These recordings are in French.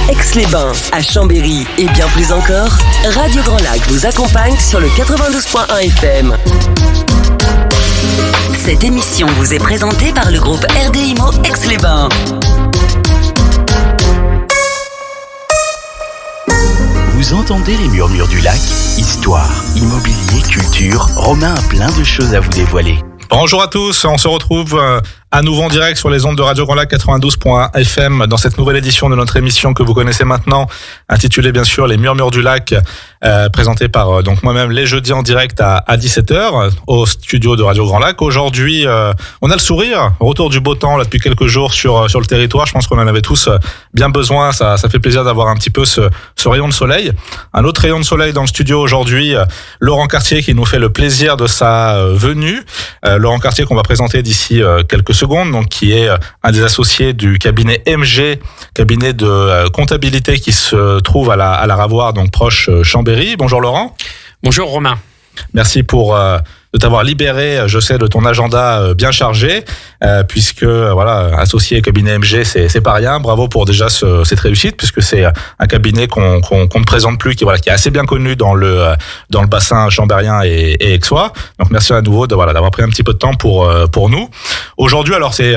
Aix-les-Bains, à Chambéry et bien plus encore, Radio Grand Lac vous accompagne sur le 92.1 FM. Cette émission vous est présentée par le groupe RDIMO Aix-les-Bains. Vous entendez les murmures du lac? Histoire, immobilier, culture, Romain a plein de choses à vous dévoiler. Bonjour à tous, on se retrouve à nouveau en direct sur les ondes de Radio Grand Lac 92.1 FM dans cette nouvelle édition de notre émission que vous connaissez maintenant, intitulée bien sûr Les Murmures du Lac, présentée par donc moi-même les jeudis en direct à 17h au studio de Radio Grand Lac. Aujourd'hui, on a le sourire, retour du beau temps là depuis quelques jours sur le territoire. Je pense qu'on en avait tous bien besoin. Ça fait plaisir d'avoir un petit peu ce rayon de soleil. Un autre rayon de soleil dans le studio aujourd'hui, Laurent Cartier qui nous fait le plaisir de sa venue. Laurent Cartier qu'on va présenter d'ici quelques secondes, donc qui est un des associés du cabinet MG, cabinet de comptabilité qui se trouve à la Ravoire, donc proche Chambéry. Bonjour Laurent. Bonjour Romain. Merci de t'avoir libéré, je sais, de ton agenda bien chargé, puisque voilà, associé cabinet MG, c'est pas rien. Bravo pour déjà cette réussite, puisque c'est un cabinet qu'on ne présente plus, qui est assez bien connu dans le bassin chambérien et aixois. Donc merci à nouveau d'avoir pris un petit peu de temps pour nous. Aujourd'hui, alors c'est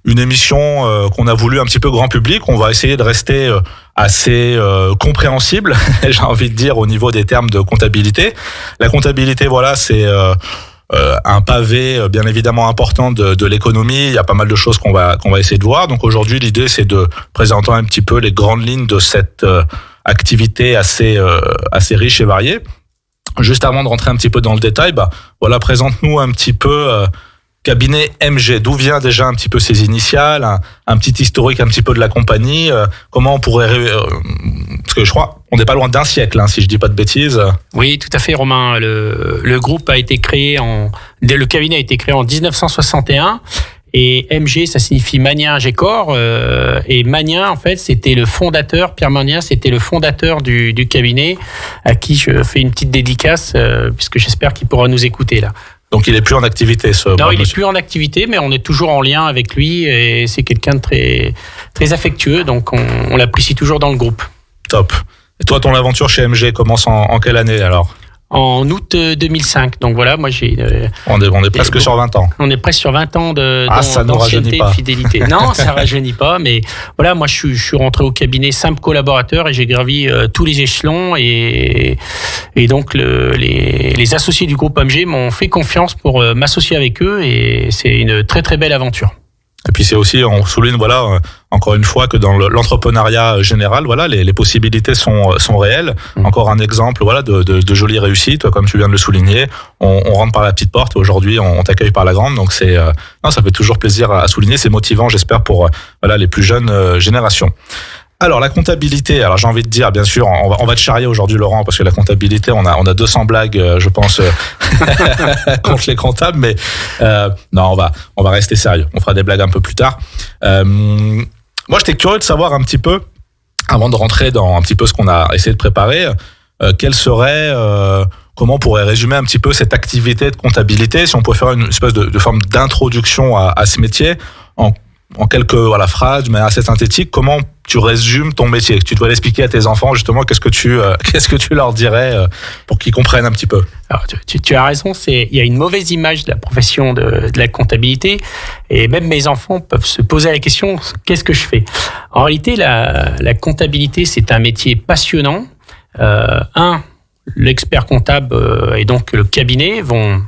une émission qu'on a voulu un petit peu grand public. On va essayer de rester assez compréhensible, j'ai envie de dire, au niveau des termes de comptabilité. La comptabilité, voilà, c'est un pavé bien évidemment important de l'économie. Il y a pas mal de choses qu'on va essayer de voir. Donc aujourd'hui, l'idée, c'est de présenter un petit peu les grandes lignes de cette activité assez riche et variée. Juste avant de rentrer un petit peu dans le détail, présente-nous un petit peu cabinet MG, d'où vient déjà un petit peu ses initiales, un petit historique un petit peu de la compagnie, comment on pourrait... parce que je crois on n'est pas loin d'un siècle, si je dis pas de bêtises. Oui, tout à fait Romain. Le groupe a été créé le cabinet a été créé en 1961 et MG, ça signifie Magnien Gécor, et Magnien, en fait, c'était le fondateur, Pierre Magnien, c'était le fondateur du cabinet, à qui je fais une petite dédicace, puisque j'espère qu'il pourra nous écouter là. Donc il est plus en activité, Non, il est plus en activité, mais on est toujours en lien avec lui et c'est quelqu'un de très, très affectueux, donc on l'apprécie toujours dans le groupe. Top. Et toi, ton aventure chez MG commence en quelle année alors ? En août 2005. Donc voilà, moi j'ai... On est presque sur 20 ans. On est presque sur 20 ans d'ancienneté et de fidélité. Non, ça ne rajeunit pas, mais voilà, moi je suis rentré au cabinet simple collaborateur et j'ai gravi tous les échelons et donc les associés du groupe MG m'ont fait confiance pour m'associer avec eux et c'est une très très belle aventure. Et puis c'est aussi, on souligne encore une fois que dans l'entrepreneuriat général, les possibilités sont réelles. Encore un exemple de jolie réussite, comme tu viens de le souligner. On rentre par la petite porte et aujourd'hui on t'accueille par la grande. Donc ça fait toujours plaisir à souligner. C'est motivant, j'espère, pour les plus jeunes générations. Alors la comptabilité, j'ai envie de dire, bien sûr, on va te charrier aujourd'hui Laurent, parce que la comptabilité, on a 200 blagues, je pense, contre les comptables, mais non, on va rester sérieux. On fera des blagues un peu plus tard. Moi, j'étais curieux de savoir un petit peu, avant de rentrer dans un petit peu ce qu'on a essayé de préparer, quel serait, comment on pourrait résumer un petit peu cette activité de comptabilité, si on pouvait faire une espèce de forme d'introduction à ce métier, en quelques phrases, mais assez synthétiques. Comment tu résumes ton métier? Tu dois l'expliquer à tes enfants, justement, qu'est-ce que tu leur dirais pour qu'ils comprennent un petit peu? Alors, tu as raison, il y a une mauvaise image de la profession de la comptabilité, et même mes enfants peuvent se poser la question, qu'est-ce que je fais? En réalité, la comptabilité, c'est un métier passionnant. L'expert comptable et donc le cabinet vont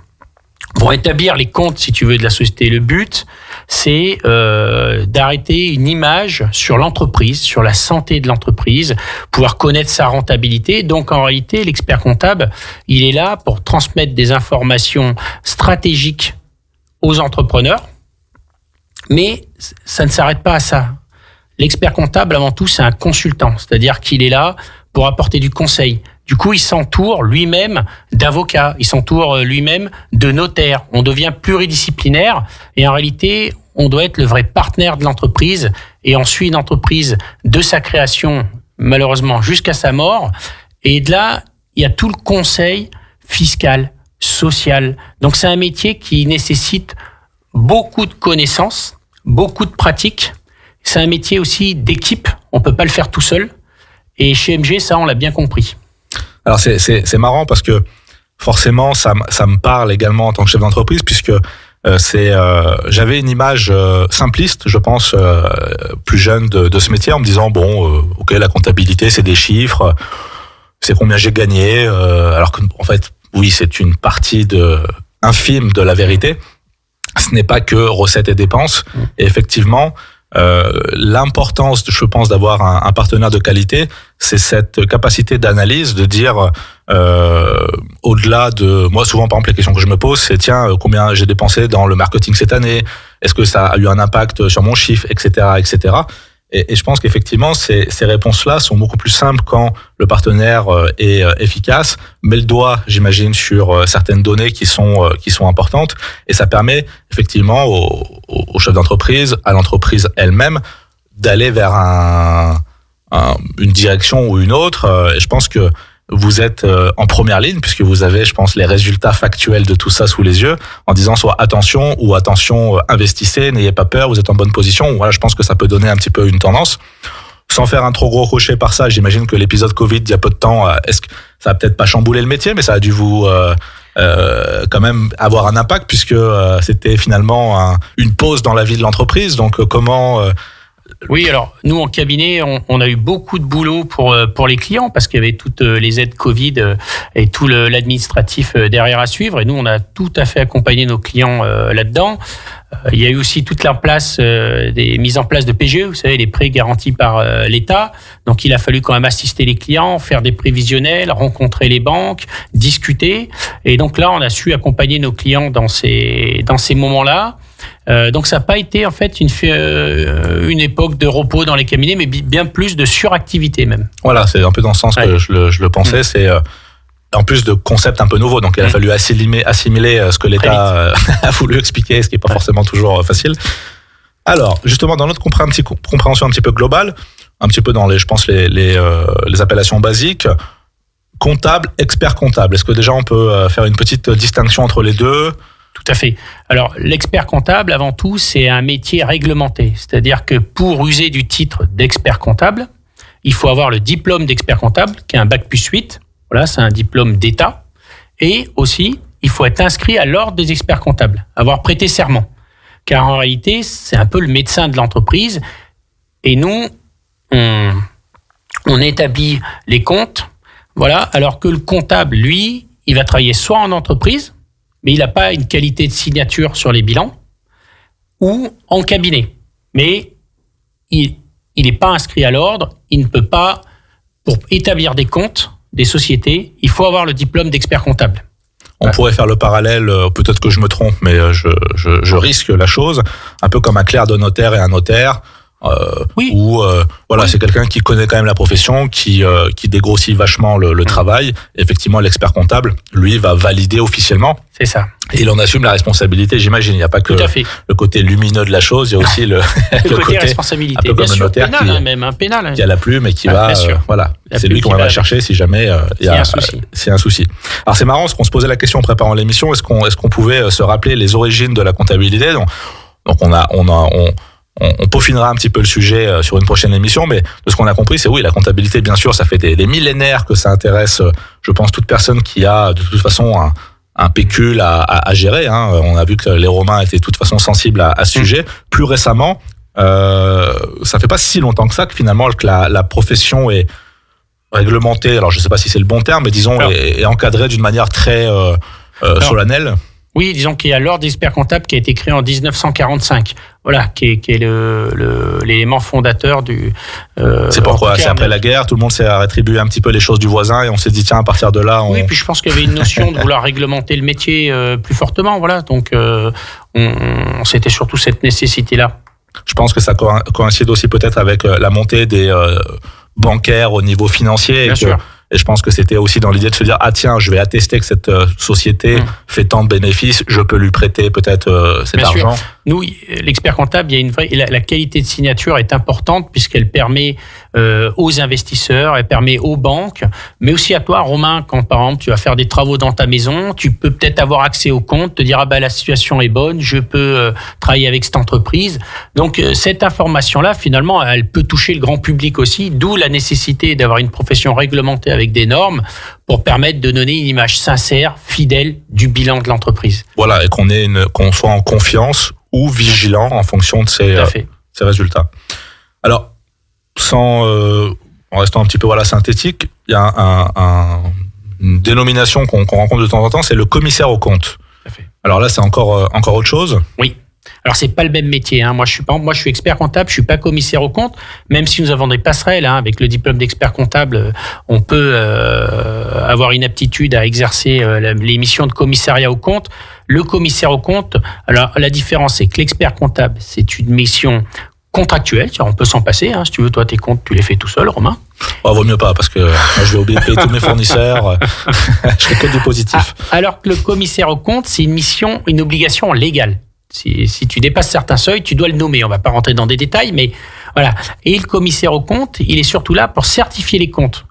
établir les comptes, si tu veux, de la société. Le but, c'est d'arrêter une image sur l'entreprise, sur la santé de l'entreprise, pouvoir connaître sa rentabilité. Donc, en réalité, l'expert comptable, il est là pour transmettre des informations stratégiques aux entrepreneurs. Mais ça ne s'arrête pas à ça. L'expert comptable, avant tout, c'est un consultant. C'est-à-dire qu'il est là pour apporter du conseil. Du coup, il s'entoure lui-même d'avocats, il s'entoure lui-même de notaires. On devient pluridisciplinaire et en réalité, on doit être le vrai partenaire de l'entreprise et on suit une entreprise de sa création, malheureusement, jusqu'à sa mort. Et de là, il y a tout le conseil fiscal, social. Donc, c'est un métier qui nécessite beaucoup de connaissances, beaucoup de pratiques. C'est un métier aussi d'équipe. on peut pas le faire tout seul. Et chez MG, ça, on l'a bien compris. Alors c'est marrant parce que forcément, ça me parle également en tant que chef d'entreprise, puisque j'avais une image simpliste, je pense, plus jeune de ce métier, en me disant ok, la comptabilité, c'est des chiffres, c'est combien j'ai gagné, alors que en fait, oui, c'est une partie infime de la vérité. Ce n'est pas que recettes et dépenses. Et effectivement, l'importance, je pense, d'avoir un partenaire de qualité, c'est cette capacité d'analyse, de dire au-delà de moi, souvent par exemple les questions que je me pose, c'est combien j'ai dépensé dans le marketing cette année, est-ce que ça a eu un impact sur mon chiffre, etc. Et je pense qu'effectivement ces réponses-là sont beaucoup plus simples quand le partenaire est efficace, met le doigt, j'imagine, sur certaines données qui sont importantes, et ça permet effectivement au chef d'entreprise, à l'entreprise elle-même, d'aller vers une direction ou une autre. Et je pense que vous êtes en première ligne, puisque vous avez, je pense, les résultats factuels de tout ça sous les yeux, en disant soit attention ou attention, investissez, n'ayez pas peur, vous êtes en bonne position. Voilà, je pense que ça peut donner un petit peu une tendance. Sans faire un trop gros crochet par ça, j'imagine que l'épisode Covid il y a peu de temps, est-ce que ça a peut-être pas chamboulé le métier, mais ça a dû vous quand même avoir un impact, puisque c'était finalement une pause dans la vie de l'entreprise. Donc comment Oui, alors nous en cabinet, on a eu beaucoup de boulot pour les clients, parce qu'il y avait toutes les aides Covid et tout l'administratif derrière à suivre. Et nous, on a tout à fait accompagné nos clients là-dedans. Il y a eu aussi toute la place des mises en place de PGE, vous savez, les prêts garantis par l'État. Donc il a fallu quand même assister les clients, faire des prévisionnels, rencontrer les banques, discuter. Et donc là, on a su accompagner nos clients dans ces moments-là. Donc ça n'a pas été en fait une époque de repos dans les cabinets, mais bien plus de suractivité même. Voilà, c'est un peu dans ce sens que je le pensais. C'est en plus de concepts un peu nouveaux, donc il a fallu assimiler ce que l'État a voulu expliquer, ce qui n'est pas forcément toujours facile. Alors, justement, dans notre compréhension un petit peu globale, un petit peu dans les appellations basiques, comptable, expert comptable. Est-ce que déjà on peut faire une petite distinction entre les deux ? Tout à fait. Alors, l'expert comptable, avant tout, c'est un métier réglementé. C'est-à-dire que pour user du titre d'expert comptable, il faut avoir le diplôme d'expert comptable, qui est un Bac+8. Voilà, c'est un diplôme d'État. Et aussi, il faut être inscrit à l'ordre des experts comptables, avoir prêté serment. Car en réalité, c'est un peu le médecin de l'entreprise. Et nous, on établit les comptes. Voilà, alors que le comptable, lui, il va travailler soit en entreprise, mais il n'a pas une qualité de signature sur les bilans, ou en cabinet. Mais il n'est pas inscrit à l'ordre, il ne peut pas, pour établir des comptes des sociétés, il faut avoir le diplôme d'expert comptable. On pourrait faire le parallèle, peut-être que je me trompe, mais je risque la chose, un peu comme un clerc de notaire et un notaire. Oui. Où c'est quelqu'un qui connaît quand même la profession, qui dégrossit vachement le travail. Et effectivement, l'expert comptable, lui, va valider officiellement. C'est ça. Et il en assume la responsabilité, j'imagine. Il n'y a pas que le côté lumineux de la chose, il y a aussi le côté responsabilité. Un peu bien comme sûr, le notaire pénal, même un pénal. Qui a la plume et qui va. C'est lui qu'on va chercher si jamais il y a un souci. Alors c'est marrant, parce qu'on se posait la question en préparant l'émission, est-ce qu'on pouvait se rappeler les origines de la comptabilité? Donc on peaufinera un petit peu le sujet sur une prochaine émission, mais de ce qu'on a compris, c'est oui, la comptabilité, bien sûr, ça fait des millénaires que ça intéresse, je pense, toute personne qui a de toute façon un pécule à gérer. On a vu que les Romains étaient de toute façon sensibles à ce sujet. Plus récemment, ça fait pas si longtemps que ça que finalement que la profession est réglementée. Alors je sais pas si c'est le bon terme, mais disons est encadrée d'une manière très solennelle. Oui, disons qu'il y a l'ordre des experts comptables qui a été créé en 1945. Voilà, qui est l'élément fondateur du. C'est pourquoi c'est après la guerre, tout le monde s'est rétribué un petit peu les choses du voisin et on s'est dit tiens, à partir de là. Oui, puis je pense qu'il y avait une notion de vouloir réglementer le métier plus fortement. Voilà, donc c'était surtout cette nécessité-là. Je pense que ça coïncide aussi peut-être avec la montée des bancaires au niveau financier. Bien sûr. Et je pense que c'était aussi dans l'idée de se dire ah tiens, je vais attester que cette société fait tant de bénéfices, je peux lui prêter peut-être cet argent. Nous, l'expert comptable, il y a une vraie, la qualité de signature est importante puisqu'elle permet aux investisseurs, elle permet aux banques, mais aussi à toi, Romain, quand par exemple tu vas faire des travaux dans ta maison, tu peux peut-être avoir accès au compte, te dire la situation est bonne, je peux travailler avec cette entreprise. Donc cette information-là, finalement, elle peut toucher le grand public aussi, d'où la nécessité d'avoir une profession réglementée avec des normes pour permettre de donner une image sincère, fidèle du bilan de l'entreprise. Voilà, et qu'on soit en confiance ou vigilant en fonction de ces résultats. Alors, en restant un petit peu synthétique, il y a une dénomination qu'on rencontre de temps en temps, c'est le commissaire aux comptes. Alors là, c'est encore autre chose. Oui. Alors c'est pas le même métier. Moi je suis expert comptable, je suis pas commissaire aux comptes. Même si nous avons des passerelles avec le diplôme d'expert comptable, on peut avoir une aptitude à exercer les missions de commissariat aux comptes. Le commissaire aux comptes, alors la différence c'est que l'expert comptable, c'est une mission contractuelle, on peut s'en passer. Si tu veux, toi tes comptes, tu les fais tout seul, Romain. Vaut mieux pas, parce que moi, je vais oublier de payer tous mes fournisseurs. Je fais que du positif. Alors que le commissaire aux comptes, c'est une obligation légale. Si tu dépasses certains seuils, tu dois le nommer. On ne va pas rentrer dans des détails, mais voilà. Et le commissaire aux comptes, il est surtout là pour certifier les comptes.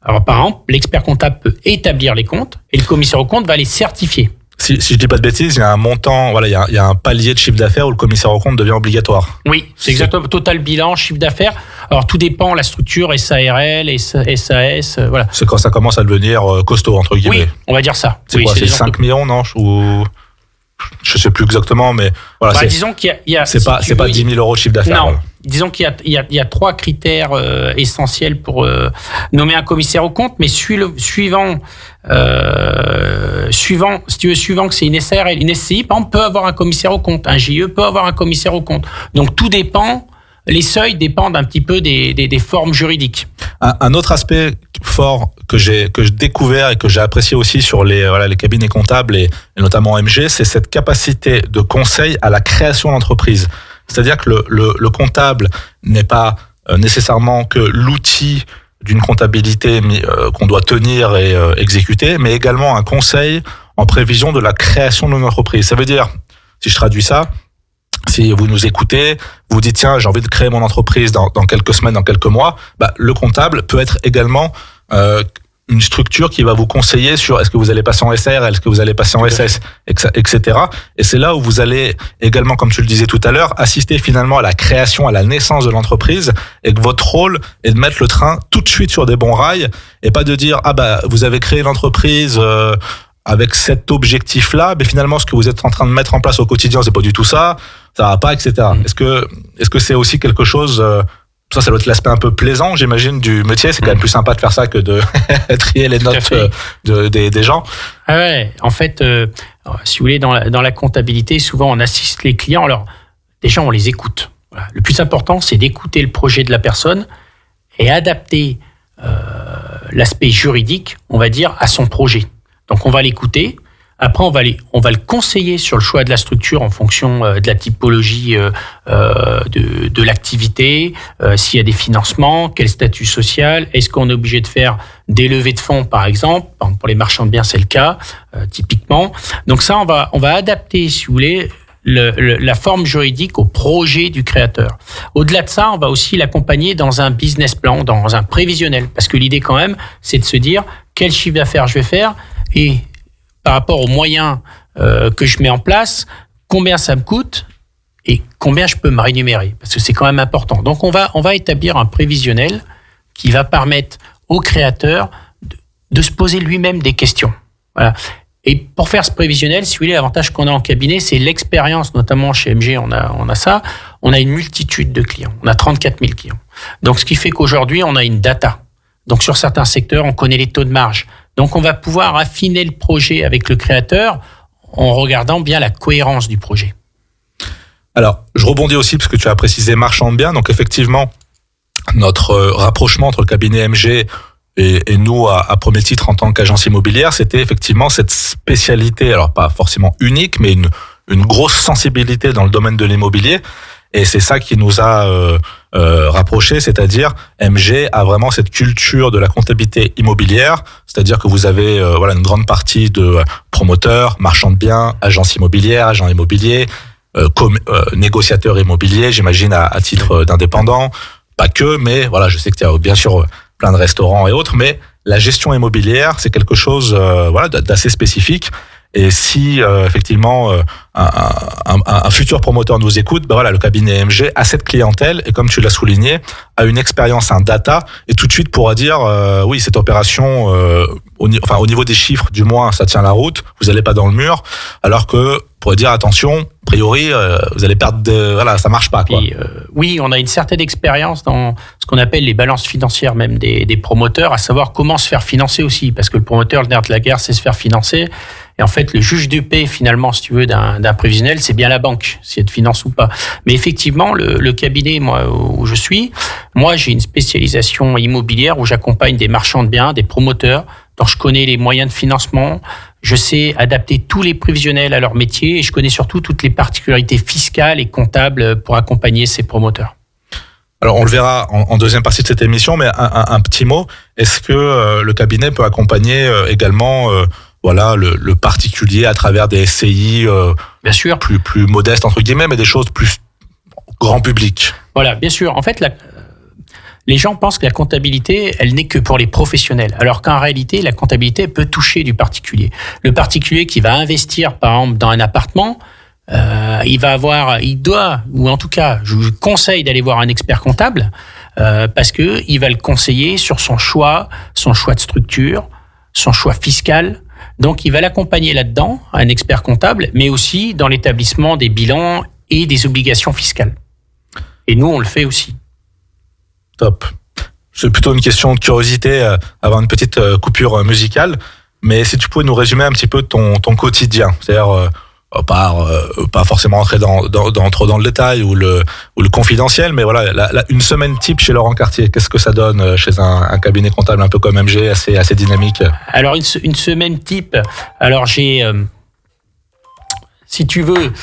Alors, par exemple, l'expert comptable peut établir les comptes et le commissaire aux comptes va les certifier. Si je dis pas de bêtises, il y a un montant, il y a un palier de chiffre d'affaires où le commissaire aux comptes devient obligatoire. Oui, c'est exactement total bilan, chiffre d'affaires. Alors tout dépend la structure, SARL, SAS, voilà. C'est quand ça commence à devenir costaud entre guillemets. Oui, on va dire ça. C'est quoi, c'est 5 millions, non? Ou je sais plus exactement, mais voilà. Disons qu'il y a c'est pas 10 000 euros de chiffre d'affaires. Non. Voilà. Disons qu'il y a 3 critères essentiels pour nommer un commissaire aux comptes, mais suivant que c'est une SARL, une SCI, par exemple, peut avoir un commissaire aux comptes, un JE peut avoir un commissaire aux comptes. Donc tout dépend, les seuils dépendent un petit peu des formes juridiques. Un autre aspect fort que j'ai découvert et que j'ai apprécié aussi sur les cabinets comptables et notamment MG, c'est cette capacité de conseil à la création d'entreprise. C'est-à-dire que le comptable n'est pas nécessairement que l'outil d'une comptabilité qu'on doit tenir et exécuter, mais également un conseil en prévision de la création de l'entreprise. Ça veut dire, si je traduis ça, si vous nous écoutez, vous dites tiens, j'ai envie de créer mon entreprise dans quelques semaines, dans quelques mois, le comptable peut être également une structure qui va vous conseiller sur est-ce que vous allez passer en SARL, est-ce que vous allez passer en SS, etc. Et c'est là où vous allez également, comme tu le disais tout à l'heure, assister finalement à la création, à la naissance de l'entreprise, et que votre rôle est de mettre le train tout de suite sur des bons rails, et pas de dire vous avez créé l'entreprise avec cet objectif-là, mais finalement ce que vous êtes en train de mettre en place au quotidien, c'est pas du tout ça va pas, etc. Est-ce que c'est aussi quelque chose ça doit être l'aspect un peu plaisant, j'imagine, du métier. C'est quand même plus sympa de faire ça que de trier les notes des gens. Ah ouais, en fait, si vous voulez, dans la comptabilité, souvent on assiste les clients. Alors, déjà, on les écoute. Voilà. Le plus important, c'est d'écouter le projet de la personne et adapter l'aspect juridique, on va dire, à son projet. Donc, on va l'écouter. Après, on va le conseiller sur le choix de la structure en fonction de la typologie de l'activité, s'il y a des financements, quel statut social, est-ce qu'on est obligé de faire des levées de fonds, par exemple. Pour les marchands de biens, c'est le cas, typiquement. Donc ça, on va adapter, si vous voulez, la forme juridique au projet du créateur. Au-delà de ça, on va aussi l'accompagner dans un business plan, dans un prévisionnel, parce que l'idée quand même, c'est de se dire quel chiffre d'affaires je vais faire et par rapport aux moyens que je mets en place, combien ça me coûte et combien je peux me rémunérer, parce que c'est quand même important. Donc on va établir un prévisionnel qui va permettre au créateur de se poser lui-même des questions. Voilà. Et pour faire ce prévisionnel, si vous voulez, l'avantage qu'on a en cabinet, c'est l'expérience, notamment chez MG, on a ça. On a une multitude de clients. On a 34 000 clients. Donc ce qui fait qu'aujourd'hui, on a une data. Donc sur certains secteurs, on connaît les taux de marge. Donc, on va pouvoir affiner le projet avec le créateur en regardant bien la cohérence du projet. Alors, je rebondis aussi parce que tu as précisé marchand de biens. Donc, effectivement, notre rapprochement entre le cabinet MG et nous, à premier titre, en tant qu'agence immobilière, c'était effectivement cette spécialité, alors pas forcément unique, mais une grosse sensibilité dans le domaine de l'immobilier. Et c'est ça qui nous a rapprochés, c'est-à-dire MG a vraiment cette culture de la comptabilité immobilière, c'est-à-dire que vous avez une grande partie de promoteurs, marchands de biens, agences immobilières, agents immobiliers, négociateur immobilier, j'imagine à titre d'indépendant, pas que, mais voilà, je sais que tu as bien sûr plein de restaurants et autres, mais la gestion immobilière, c'est quelque chose d'assez spécifique. Et si effectivement un futur promoteur nous écoute, le cabinet MG a cette clientèle et comme tu l'as souligné, a une expérience, un data et tout de suite pourra dire oui, cette opération au niveau des chiffres du moins ça tient la route, vous n'allez pas dans le mur, alors que pourrait dire attention, a priori vous allez perdre ça marche pas quoi. Et, oui, on a une certaine expérience dans ce qu'on appelle les balances financières même des promoteurs, à savoir comment se faire financer aussi, parce que le promoteur, le nerf de la guerre, c'est se faire financer. Et en fait, le juge de paix, finalement, si tu veux, d'un prévisionnel, c'est bien la banque, si elle te finance ou pas. Mais effectivement, le cabinet où je suis, moi, j'ai une spécialisation immobilière où j'accompagne des marchands de biens, des promoteurs, dont je connais les moyens de financement. Je sais adapter tous les prévisionnels à leur métier et je connais surtout toutes les particularités fiscales et comptables pour accompagner ces promoteurs. Alors, on le verra en deuxième partie de cette émission, mais un petit mot. Est-ce que le cabinet peut accompagner également le particulier à travers des SCI bien sûr, plus modestes entre guillemets, mais des choses plus grand public? Voilà, bien sûr. En fait, les gens pensent que la comptabilité, elle n'est que pour les professionnels, alors qu'en réalité, la comptabilité peut toucher du particulier. Le particulier qui va investir, par exemple, dans un appartement, il doit, ou en tout cas, je vous conseille d'aller voir un expert comptable, parce que il va le conseiller sur son choix de structure, son choix fiscal. Donc, il va l'accompagner là-dedans, un expert comptable, mais aussi dans l'établissement des bilans et des obligations fiscales. Et nous, on le fait aussi. Top. C'est plutôt une question de curiosité, avant une petite coupure musicale. Mais si tu pouvais nous résumer un petit peu ton quotidien, c'est-à-dire pas forcément entrer trop dans le détail ou le confidentiel, mais une semaine type chez Laurent Cartier, qu'est-ce que ça donne chez un cabinet comptable un peu comme MG, assez dynamique? Alors une semaine type, alors j'ai si tu veux,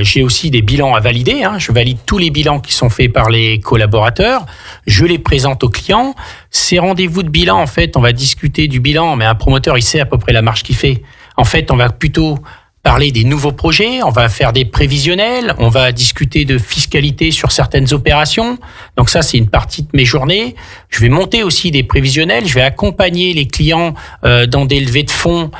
j'ai aussi des bilans à valider. Je valide tous les bilans qui sont faits par les collaborateurs. Je les présente aux clients. Ces rendez-vous de bilan, en fait, on va discuter du bilan, mais un promoteur, il sait à peu près la marge qu'il fait. En fait, on va plutôt parler des nouveaux projets, on va faire des prévisionnels, on va discuter de fiscalité sur certaines opérations. Donc ça, c'est une partie de mes journées. Je vais monter aussi des prévisionnels, je vais accompagner les clients dans des levées de fonds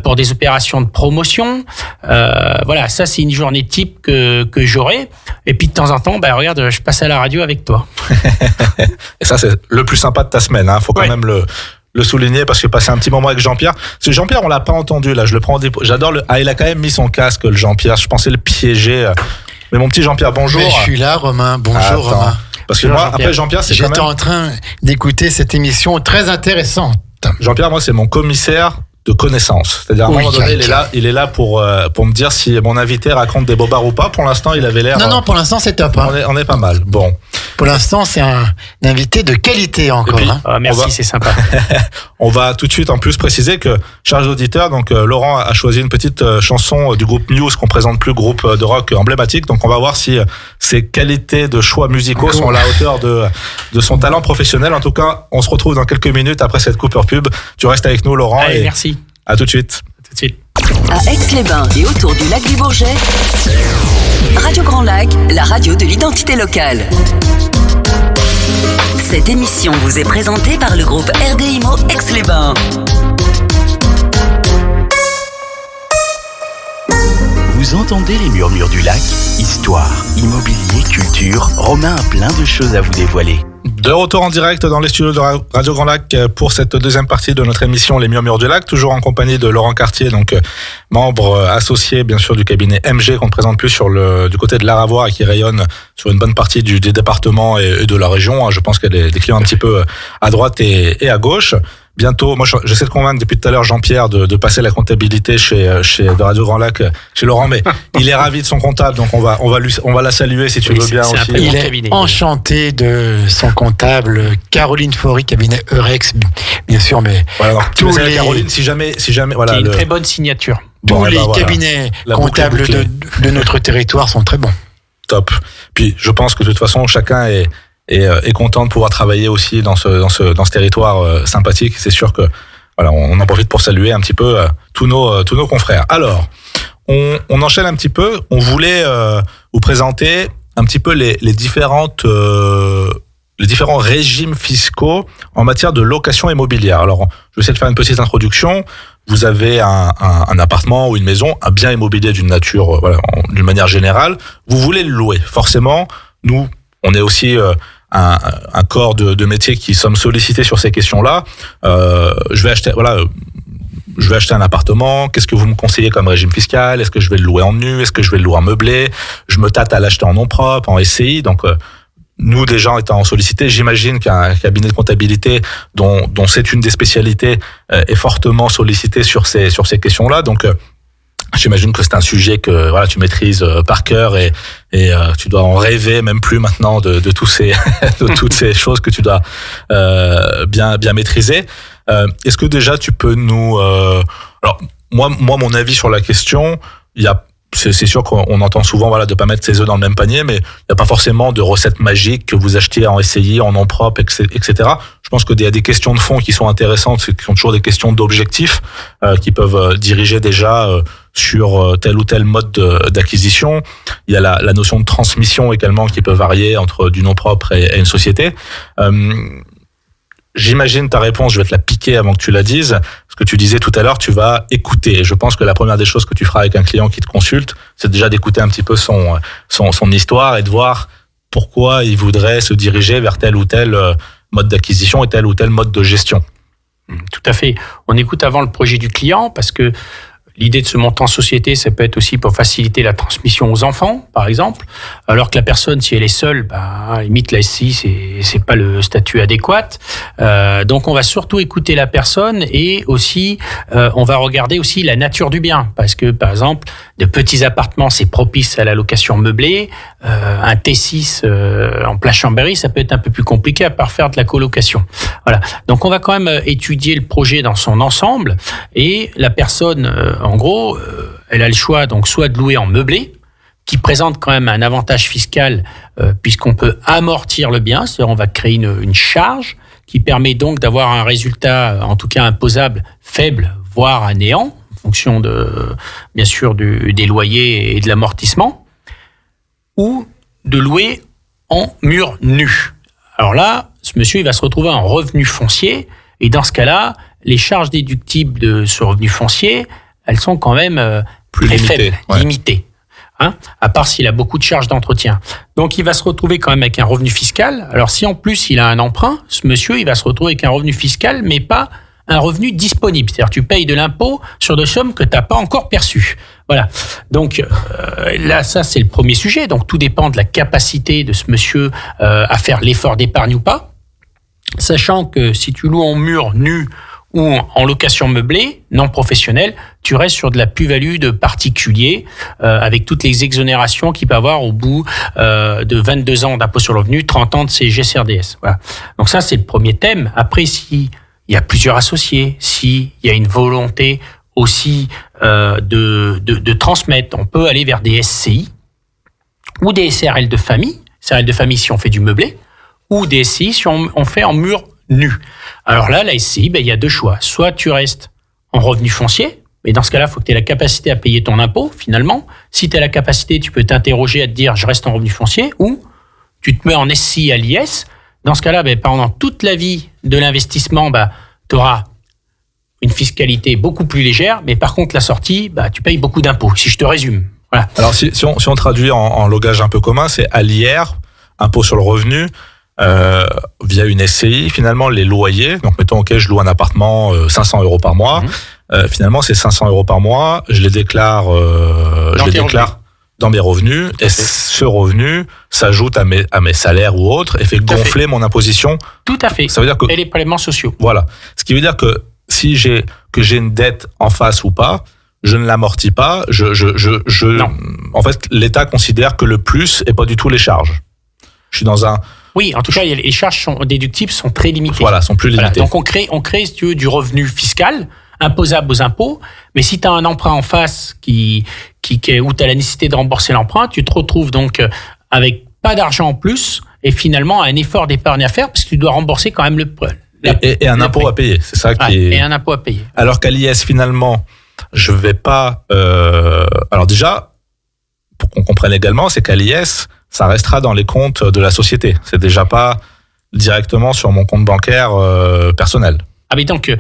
pour des opérations de promotion. Ça, c'est une journée type que j'aurai. Et puis de temps en temps, regarde, je passe à la radio avec toi. Et ça, c'est le plus sympa de ta semaine. Faut quand même le souligner parce que passer un petit moment avec Jean-Pierre. Parce que Jean-Pierre, on l'a pas entendu là. Je le prends. J'adore il a quand même mis son casque, le Jean-Pierre. Je pensais le piéger. Mais mon petit Jean-Pierre, bonjour. Mais je suis là, Romain. Bonjour, Romain. Parce que moi, après Jean-Pierre, c'est quand même. J'étais en train d'écouter cette émission très intéressante. Jean-Pierre, moi, c'est mon commissaire de connaissances. C'est-à-dire, à un moment donné, il est là pour me dire si mon invité raconte des bobards ou pas. Pour l'instant, il avait l'air. Non, pour l'instant, c'est top. On est pas mal. Bon. Pour l'instant, c'est un invité de qualité encore. Puis, merci, c'est sympa. On va tout de suite en plus préciser que, chers auditeurs, donc Laurent a choisi une petite chanson du groupe Muse, qu'on présente plus, groupe de rock emblématique. Donc on va voir si ses qualités de choix musicaux sont à la hauteur de son talent professionnel. En tout cas, on se retrouve dans quelques minutes après cette coupure pub. Tu restes avec nous, Laurent. Allez, merci. À tout de suite. À tout de suite. À Aix-les-Bains et autour du lac du Bourget, Radio Grand Lac, la radio de l'identité locale. Cette émission vous est présentée par le groupe RDIMO Aix-les-Bains. Vous entendez les murmures du lac? Histoire, immobilier, culture, Romain a plein de choses à vous dévoiler. De retour en direct dans les studios de Radio Grand Lac pour cette deuxième partie de notre émission Les Murmures du Lac, toujours en compagnie de Laurent Cartier, donc membre associé bien sûr du cabinet MG qu'on ne présente plus du côté de l'Aravois et qui rayonne sur une bonne partie du département et de la région. Je pense qu'il y a des clients un petit peu à droite et à gauche. Bientôt, moi j'essaie de convaincre depuis tout à l'heure Jean-Pierre de passer la comptabilité chez de Radio Grand Lac chez Laurent, mais il est ravi de son comptable, donc on va la saluer si tu veux bien aussi. Il est enchanté de son comptable Caroline Faury, cabinet Eurex, bien sûr, mais Caroline, si jamais voilà, qui a une très bonne signature. Tous les cabinets comptables de notre territoire sont très bons. Top. Puis je pense que de toute façon chacun est content de pouvoir travailler aussi dans ce territoire sympathique. C'est sûr que on en profite pour saluer un petit peu tous nos confrères. Alors, on enchaîne un petit peu. On voulait vous présenter un petit peu les différents régimes fiscaux en matière de location immobilière. Alors, je vais essayer de faire une petite introduction. Vous avez un appartement ou une maison, un bien immobilier d'une nature, d'une manière générale. Vous voulez le louer. Forcément, nous, on est aussi un corps de métier qui sommes sollicités sur ces questions-là. Je vais acheter un appartement. Qu'est-ce que vous me conseillez comme régime fiscal? Est-ce que je vais le louer en nu? Est-ce que je vais le louer en meublé? Je me tâte à l'acheter en nom propre, en SCI. Donc, nous, des gens étant sollicités, j'imagine qu'un cabinet de comptabilité dont c'est une des spécialités est fortement sollicité sur ces questions-là. Donc, j'imagine que c'est un sujet que tu maîtrises par cœur et tu dois en rêver même plus maintenant de tous ces de toutes ces choses que tu dois bien maîtriser. Est-ce que déjà tu peux nous alors moi mon avis sur la question, c'est sûr qu'on entend souvent de pas mettre ses œufs dans le même panier, mais il n'y a pas forcément de recette magique que vous achetiez en SCI, en nom propre, etc. Je pense qu'il y a des questions de fond qui sont intéressantes, qui sont toujours des questions d'objectifs qui peuvent diriger déjà sur tel ou tel mode d'acquisition. Il y a la notion de transmission également qui peut varier entre du nom propre et une société. J'imagine ta réponse, je vais te la piquer avant que tu la dises. Ce que tu disais tout à l'heure, tu vas écouter. Je pense que la première des choses que tu feras avec un client qui te consulte, c'est déjà d'écouter un petit peu son histoire et de voir pourquoi il voudrait se diriger vers tel ou tel mode d'acquisition et tel ou tel mode de gestion. Tout à fait. On écoute avant le projet du client parce que l'idée de ce montant en société, ça peut être aussi pour faciliter la transmission aux enfants, par exemple. Alors que la personne, si elle est seule, limite la SCI, c'est pas le statut adéquat. Donc on va surtout écouter la personne et aussi on va regarder aussi la nature du bien, parce que par exemple, de petits appartements, c'est propice à la location meublée. Un T6 en plein Chambéry, ça peut être un peu plus compliqué à part faire de la colocation. Voilà. Donc on va quand même étudier le projet dans son ensemble et la personne en gros, elle a le choix donc soit de louer en meublé, qui présente quand même un avantage fiscal puisqu'on peut amortir le bien, c'est-à-dire on va créer une charge qui permet donc d'avoir un résultat, en tout cas imposable, faible, voire à néant, en fonction bien sûr des loyers et de l'amortissement, ou de louer en mur nu. Alors là, ce monsieur, il va se retrouver en revenu foncier, et dans ce cas-là, les charges déductibles de ce revenu foncier, elles sont quand même plus limitées. À part s'il a beaucoup de charges d'entretien. Donc, il va se retrouver quand même avec un revenu fiscal. Alors, si en plus, il a un emprunt, ce monsieur, il va se retrouver avec un revenu fiscal, mais pas un revenu disponible. C'est-à-dire, tu payes de l'impôt sur des sommes que tu n'as pas encore perçues. Voilà. Donc, là, ça, c'est le premier sujet. Donc, tout dépend de la capacité de ce monsieur à faire l'effort d'épargne ou pas. Sachant que si tu loues en mur nu ou en location meublée, non professionnelle, tu restes sur de la plus-value de particulier avec toutes les exonérations qu'il peut avoir au bout de 22 ans d'impôt sur le revenu, 30 ans de CGCRDS. Voilà. Donc ça, c'est le premier thème. Après, s'il y a plusieurs associés, s'il y a une volonté aussi de transmettre, on peut aller vers des SCI ou des SRL de famille. SRL de famille si on fait du meublé, ou des SCI si on fait en mur nu. Alors là, la SCI, il y a deux choix. Soit tu restes en revenu foncier, mais dans ce cas-là, il faut que tu aies la capacité à payer ton impôt, finalement. Si tu as la capacité, tu peux t'interroger à te dire, je reste en revenu foncier, ou tu te mets en SCI à l'IS. Dans ce cas-là, pendant toute la vie de l'investissement, tu auras une fiscalité beaucoup plus légère, mais par contre, la sortie, tu payes beaucoup d'impôts, si je te résume. Voilà. Alors, si on traduit en logage un peu commun, c'est à l'IR, impôt sur le revenu, via une SCI, finalement, les loyers, donc mettons, je loue un appartement 500 € par mois, finalement, c'est 500 € par mois, je les déclare, dans mes revenus, et ce revenu s'ajoute à mes salaires ou autres, et fait gonfler mon imposition. Tout à fait. Ça veut dire que, et les prélèvements sociaux. Voilà. Ce qui veut dire que si j'ai une dette en face ou pas, je ne l'amortis pas, Non. En fait, l'État considère que le plus et pas du tout les charges. Je suis dans un... Oui, en tout cas, les charges déductibles sont très limitées. Voilà, sont plus limitées. Voilà. Donc, on crée, si tu veux, du revenu fiscal, imposable aux impôts, mais si tu as un emprunt en face où tu as la nécessité de rembourser l'emprunt, tu te retrouves donc avec pas d'argent en plus et finalement un effort d'épargne à faire parce que tu dois rembourser quand même et un impôt à payer. C'est ça qui est... Et un impôt à payer. Alors qu'à l'IS, finalement, je vais pas. Alors déjà, pour qu'on comprenne également, c'est qu'à l'IS, ça restera dans les comptes de la société. C'est déjà pas directement sur mon compte bancaire personnel. Ah mais donc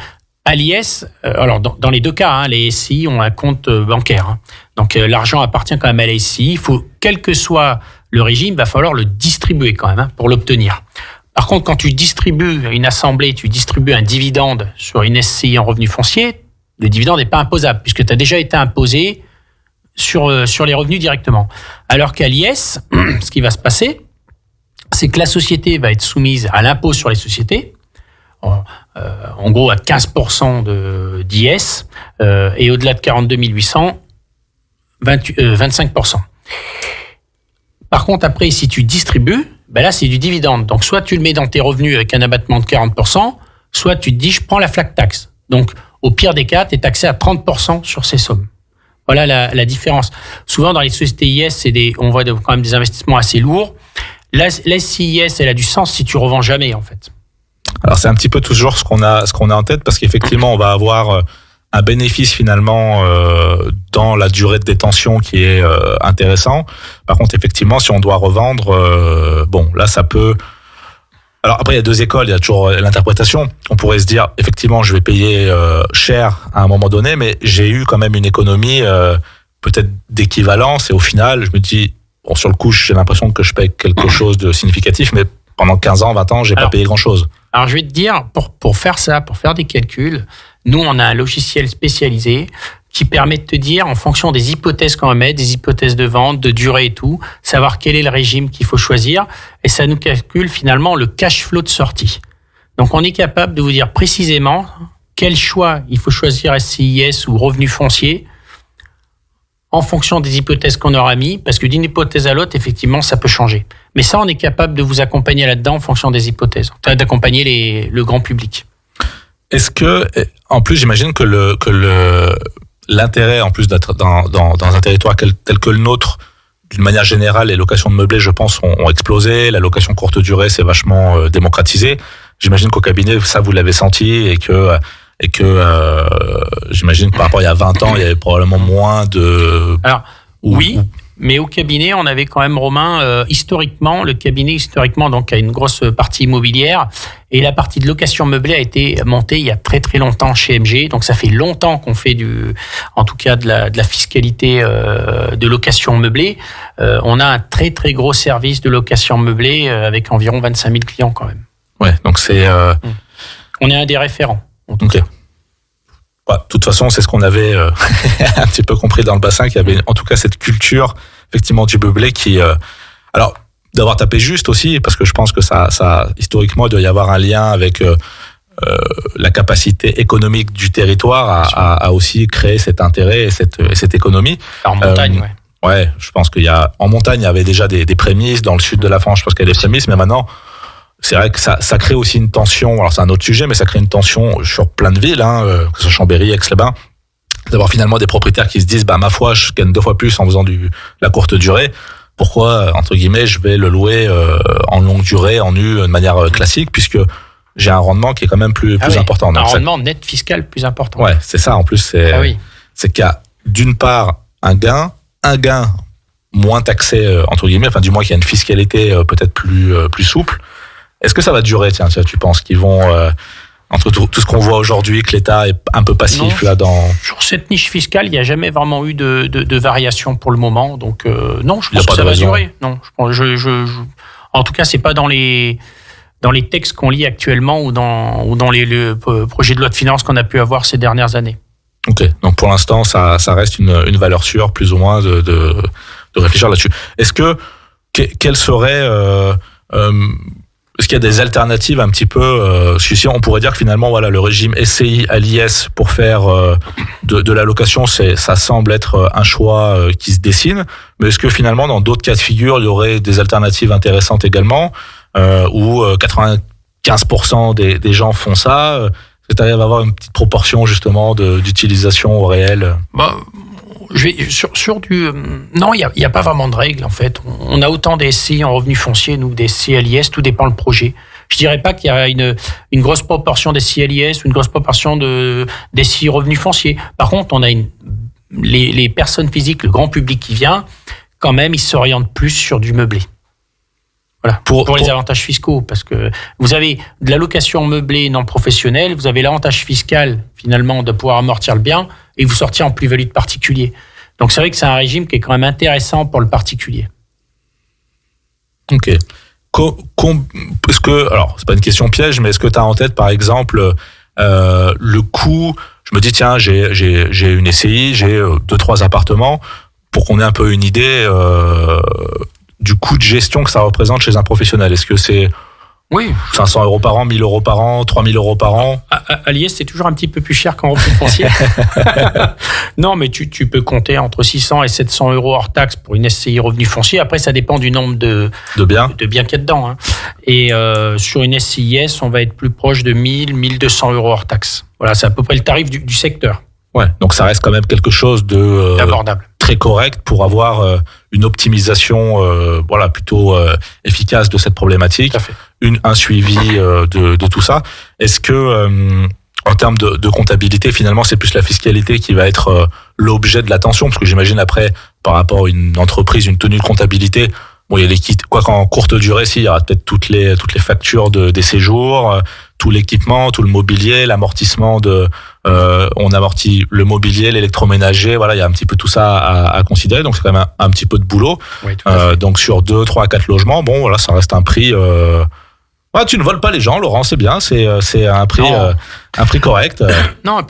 à l'IS, alors dans les deux cas, hein, les SCI ont un compte bancaire. Hein. Donc l'argent appartient quand même à la SCI. Il faut, quel que soit le régime, il va falloir le distribuer quand même pour l'obtenir. Par contre, quand tu distribues une assemblée, tu distribues un dividende sur une SCI en revenu foncier, le dividende n'est pas imposable puisque tu as déjà été imposé sur les revenus directement. Alors qu'à l'IS, ce qui va se passer, c'est que la société va être soumise à l'impôt sur les sociétés, en gros à 15% d'IS, et au-delà de 42 800, 25%. Par contre, après, si tu distribues, ben là, c'est du dividende. Donc, soit tu le mets dans tes revenus avec un abattement de 40%, soit tu te dis, je prends la flat tax. Donc, au pire des cas, tu es taxé à 30% sur ces sommes. Voilà la différence. Souvent, dans les sociétés IS, on voit quand même des investissements assez lourds. La SCIS, elle a du sens si tu revends jamais, en fait. Alors, c'est un petit peu toujours ce qu'on a en tête, parce qu'effectivement, on va avoir un bénéfice finalement dans la durée de détention qui est intéressant. Par contre, effectivement, si on doit revendre, bon, là, ça peut... Alors après, il y a deux écoles, il y a toujours l'interprétation. On pourrait se dire, effectivement, je vais payer cher à un moment donné, mais j'ai eu quand même une économie peut-être d'équivalence, et au final, je me dis, bon, sur le coup, j'ai l'impression que je paye quelque chose de significatif, mais pendant 15 ans, 20 ans, j'ai pas payé grand-chose. Alors, je vais te dire, pour faire ça, pour faire des calculs, nous, on a un logiciel spécialisé qui permet de te dire, en fonction des hypothèses qu'on met, des hypothèses de vente, de durée et tout, savoir quel est le régime qu'il faut choisir. Et ça nous calcule finalement le cash flow de sortie. Donc, on est capable de vous dire précisément quel choix il faut choisir, SCIS ou revenu foncier, en fonction des hypothèses qu'on aura mis, parce que d'une hypothèse à l'autre, effectivement, ça peut changer. Mais ça, on est capable de vous accompagner là-dedans en fonction des hypothèses, d'accompagner le grand public. Est-ce que, en plus, j'imagine que l'intérêt, en plus d'être dans un territoire tel que le nôtre, d'une manière générale, les locations de meublés, je pense, ont explosé. La location courte durée, c'est vachement démocratisé. J'imagine qu'au cabinet, ça, vous l'avez senti, et que j'imagine que par rapport à il y a 20 ans, il y avait probablement moins de... Alors, oui, mais au cabinet, on avait quand même, Romain, le cabinet, donc, a une grosse partie immobilière, et la partie de location meublée a été montée il y a très très longtemps chez MG, donc ça fait longtemps qu'on fait en tout cas de la fiscalité de location meublée. On a un très très gros service de location meublée avec environ 25 000 clients quand même. Ouais, donc c'est... On est un des référents. Ok. Ouais, de toute façon, c'est ce qu'on avait un petit peu compris dans le bassin, qu'il y avait en tout cas cette culture effectivement du meublé qui... alors, d'avoir tapé juste aussi, parce que je pense que ça historiquement, il doit y avoir un lien avec la capacité économique du territoire à aussi créer cet intérêt et cette économie. En montagne, ouais. Ouais, je pense en montagne, il y avait déjà des prémices. Dans le sud de la France, je pense qu'il y a des prémices, mais maintenant... C'est vrai que ça crée aussi une tension, alors c'est un autre sujet, mais ça crée une tension sur plein de villes, que ce soit Chambéry, Aix-les-Bains, d'avoir finalement des propriétaires qui se disent, ma foi, je gagne 2 fois plus en faisant la courte durée. Pourquoi, entre guillemets, je vais le louer en longue durée, en nu, de manière classique, puisque j'ai un rendement qui est quand même plus important. Donc, rendement net fiscal plus important. Ouais, c'est ça. En plus, c'est qu'il y a d'une part un gain moins taxé, entre guillemets, enfin du moins qu'il y a une fiscalité peut-être plus souple. Est-ce que ça va durer, tiens, tu penses qu'ils vont, entre tout ce qu'on voit aujourd'hui, que l'État est un peu passif là dans... Sur cette niche fiscale, il n'y a jamais vraiment eu de variation pour le moment, donc non, je pense que ça va durer. Non, en tout cas, c'est pas dans les textes qu'on lit actuellement ou dans les projets de loi de finances qu'on a pu avoir ces dernières années. Ok, donc pour l'instant, ça reste une valeur sûre, plus ou moins, de réfléchir là-dessus. Est-ce que quelle serait... est-ce qu'il y a des alternatives un petit peu si on pourrait dire que finalement voilà le régime SCI à l'IS pour faire de la location, ça semble être un choix qui se dessine, mais est-ce que finalement dans d'autres cas de figure il y aurait des alternatives intéressantes également où 95% des gens font ça, est-ce que tu arrives à avoir une petite proportion justement d'utilisation au réel? Non, il y a pas vraiment de règles en fait. On a autant des SCI en revenu foncier, nous, des SCI à l'IS, tout dépend le projet. Je dirais pas qu'il y a une grosse proportion des CLIS ou une grosse proportion des SCI revenus fonciers. Par contre, on a les personnes physiques, le grand public qui vient, quand même, ils s'orientent plus sur du meublé. Voilà. Pour les avantages fiscaux, parce que vous avez de la location meublée non professionnelle, vous avez l'avantage fiscal, finalement, de pouvoir amortir le bien et vous sortir en plus-value de particulier. Donc, c'est vrai que c'est un régime qui est quand même intéressant pour le particulier. Ok. Est-ce que, alors, c'est pas une question piège, mais est-ce que tu as en tête, par exemple, le coût, je me dis, tiens, j'ai une SCI, j'ai 2-3 appartements, pour qu'on ait un peu une idée du coût de gestion que ça représente chez un professionnel. Est-ce que c'est 500 € par an, 1000 € par an, 3000 € par an? À l'IS, c'est toujours un petit peu plus cher qu'en repos foncier. Non, mais tu peux compter entre 600 et 700 € hors taxe pour une SCI revenu foncier. Après, ça dépend du nombre de biens qu'il y a dedans. Hein. Et sur une SCIS, on va être plus proche de 1000, 1200 € hors taxe. Voilà, c'est à peu près le tarif du secteur. Ouais, donc ça reste quand même quelque chose d'abordable, très correct pour avoir une optimisation plutôt efficace de cette problématique, un suivi de tout ça. Est-ce que en termes de comptabilité, finalement, c'est plus la fiscalité qui va être l'objet de l'attention, parce que j'imagine après, par rapport à une entreprise, une tenue de comptabilité, bon, il y a les kits, quoi qu'en courte durée, il y aura peut-être toutes les factures des séjours, tout l'équipement, tout le mobilier, l'amortissement on amortit le mobilier, l'électroménager, voilà, il y a un petit peu tout ça à considérer, donc c'est quand même un petit peu de boulot. Oui, donc sur 2, 3, 4 logements, bon, voilà, ça reste un prix. Tu ne voles pas les gens, Laurent, c'est bien, c'est un prix correct. Non,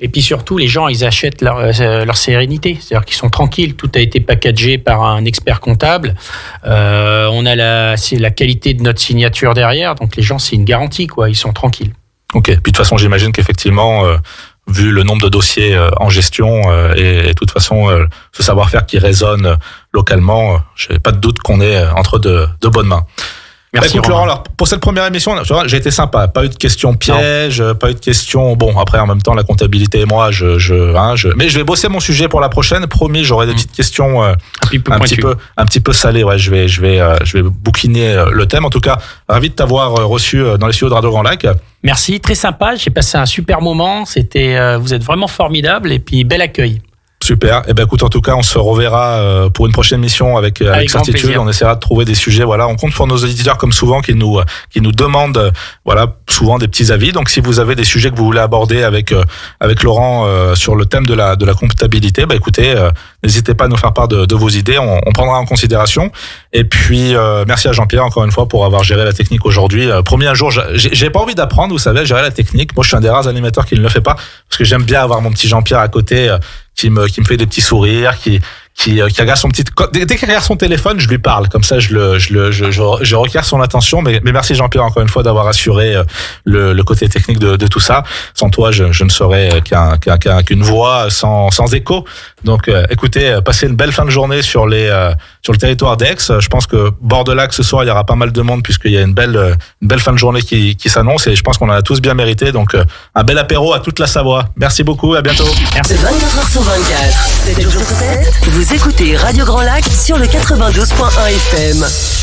et puis surtout, les gens, ils achètent leur sérénité. C'est-à-dire qu'ils sont tranquilles. Tout a été packagé par un expert comptable. On a la qualité de notre signature derrière. Donc, les gens, c'est une garantie, quoi. Ils sont tranquilles. Ok. Puis, de toute façon, j'imagine qu'effectivement, vu le nombre de dossiers en gestion et de toute façon, ce savoir-faire qui résonne localement, je n'ai pas de doute qu'on est entre de bonnes mains. Merci Laurent. Alors, pour cette première émission, j'ai été sympa. Pas eu de questions pièges, pas eu de questions. Bon, après, en même temps, la comptabilité et moi, mais je vais bosser mon sujet pour la prochaine. Promis, j'aurai des petites questions un petit peu salées. Ouais, je vais bouquiner le thème. En tout cas, ravi de t'avoir reçu dans les studios de Radio Grand Lac. Merci, très sympa. J'ai passé un super moment. Vous êtes vraiment formidable et puis bel accueil. Super. Et ben écoute, en tout cas, on se reverra pour une prochaine mission avec certitude. On essaiera de trouver des sujets. Voilà, on compte sur nos auditeurs comme souvent qui nous demandent souvent des petits avis. Donc si vous avez des sujets que vous voulez aborder avec Laurent sur le thème de la comptabilité, écoutez, n'hésitez pas à nous faire part de vos idées. On prendra en considération. Et puis merci à Jean-Pierre encore une fois pour avoir géré la technique aujourd'hui. Promis un jour, j'ai pas envie d'apprendre, vous savez, à gérer la technique. Moi, je suis un des rares animateurs qui ne le fait pas parce que j'aime bien avoir mon petit Jean-Pierre à côté. Qui me fait des petits sourires, qui regarde dès qu'il regarde son téléphone, je lui parle. Comme ça, je requiers son attention. Mais merci Jean-Pierre encore une fois d'avoir assuré le côté technique de tout ça. Sans toi, je ne serais qu'une voix sans écho. Donc, écoutez, passez une belle fin de journée sur le territoire d'Aix. Je pense que bord de lac ce soir, il y aura pas mal de monde puisqu'il y a une belle fin de journée qui s'annonce et je pense qu'on en a tous bien mérité. Donc, un bel apéro à toute la Savoie. Merci beaucoup, à bientôt. Merci. 24h sur 24. 7 jours sur 7. Vous écoutez Radio Grand Lac sur le 92.1 FM.